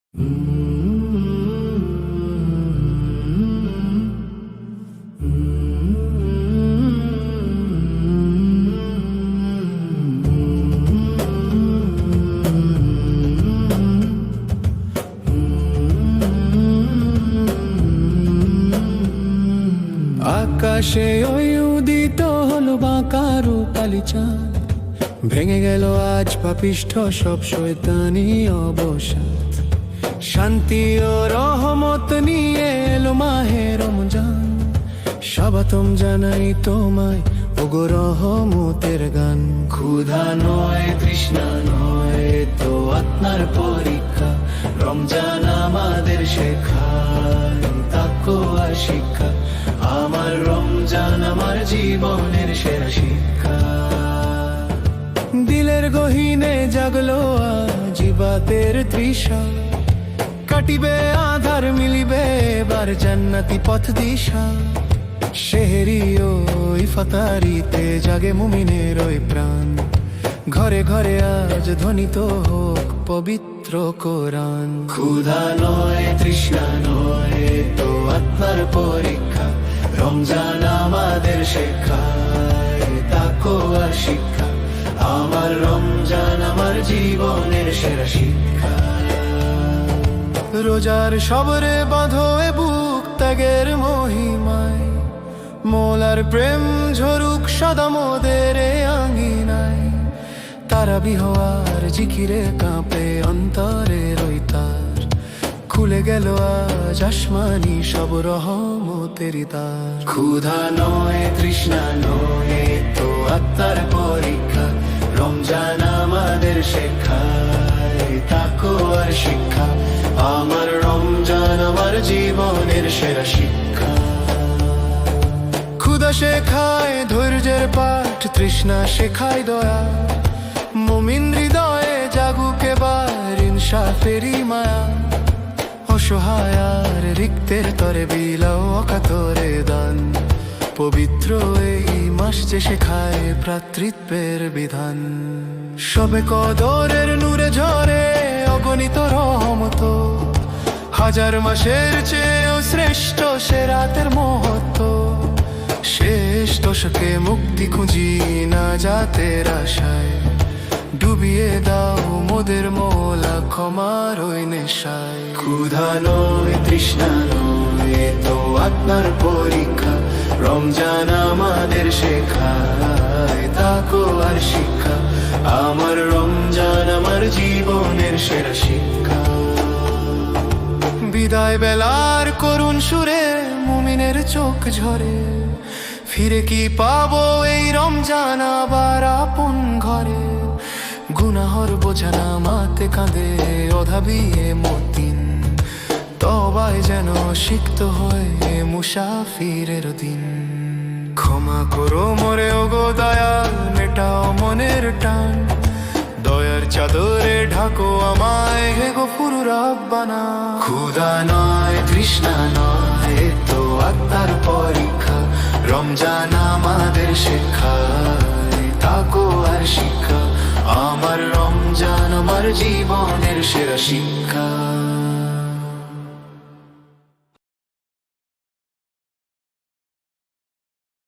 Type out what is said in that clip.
আকাশে ওই উদিত হলো বাঁকা রূপালি চাঁদ, ভেঙে গেল আজ পাপিষ্ঠ সব শয়তানি অবসাদ। শান্তি ও রহমত নিয়ে এলো মাহে রমজান, স্বাগতম জানাই তোমায় ওগো রহমতের গান। ক্ষুধা নয় তৃষ্ণা নয় তো আত্মার পরীক্ষা, রমজান আমাদের শেখায় তাকওয়ার শিক্ষা। আমার রমজান আমার জীবনের সেরা শিক্ষা। দিলের গহীনে জাগলো আজ ইবাদতের তৃষা, কাটিবে আধার মিলিবে এবার জান্নাতি পথ দিশা। সেহরি ও ইফতারিতে জাগে মুমিনের ওই প্রাণ, ঘরে ঘরে আজ ধ্বনিত হোক পবিত্র কোরআন। ক্ষুধা নয় তৃষ্ণা নয় তো আত্মার পরীক্ষা, রমজান আমাদের শেখায় তাকওয়ার শিক্ষা। আমার রমজান আমার জীবনের সেরা শিক্ষা। রোজার সবরে বাঁধো এ বুক ত্যাগের মহিমায়, মোলার প্রেম ঝরুক সদা মোদের আঙিনায়। তারাবিহ আর জিকিরে কাঁপে অন্তরের ওই তার, খুলে গেল আজ আসমানি সব রহমতের দ্বার। ক্ষুধা নয় তৃষ্ণা নয় তো আত্মার পরীক্ষা, রমজান আমাদের শেখায় তাকওয়ার শিক্ষা। আমার রমজান আমার জীবনের সেরা শিক্ষা। ক্ষুধা শেখায় ধৈর্যের পাঠ, তৃষ্ণা শেখায় দয়া। মুমিন হৃদয়ে জাগুক এবার ইনসাফেরই মায়া। অসহায় আর রিক্তের তরে বিলাও অকাতরে দান, পবিত্র এই মাস যে শেখায় ভ্রাতৃত্বের বিধান। সবে কদরের নূরে ঝরে অগণিত রহমত, হাজার মাসের চেয়েও শ্রেষ্ঠ সে রাতের মহত্ব। শেষ দশকে মুক্তি খুঁজি না জাতের আশায়, ডুবিয়ে দাও মোদের মোলা ক্ষমার ওই নেশায়। ক্ষুধা নয় তৃষ্ণা নয় তো আত্মার পরীক্ষা, রমজান আমাদের শেখায় তাকওয়ার শিক্ষা। আমার রমজান আমার জীবনের সেরা শিক্ষা। বিদায় বেলার করুণ সুরে মুমিনের চোখ ঝরে, ফিরে কি পাবো এই রমজান আবার আপন ঘরে। গুনাহর বোঝা নামাতে কাঁদে অধাবিয়ে মতিন, তবায় যেন সিক্ত হয় মুসাফিরের দিন। ক্ষমা করো মোরে ওগো দয়াল, মেটাও মনের টান। দয়ার চাদরে ঢাকো আমায় হে গফুর রাব্বানা। ক্ষুধা নয় তৃষ্ণা নয় তো আত্মার পরীক্ষা, রমজান আমাদের শেখায় তাকওয়ার শিক্ষা। আমার রমজান আমার জীবনের সেরা শিক্ষা।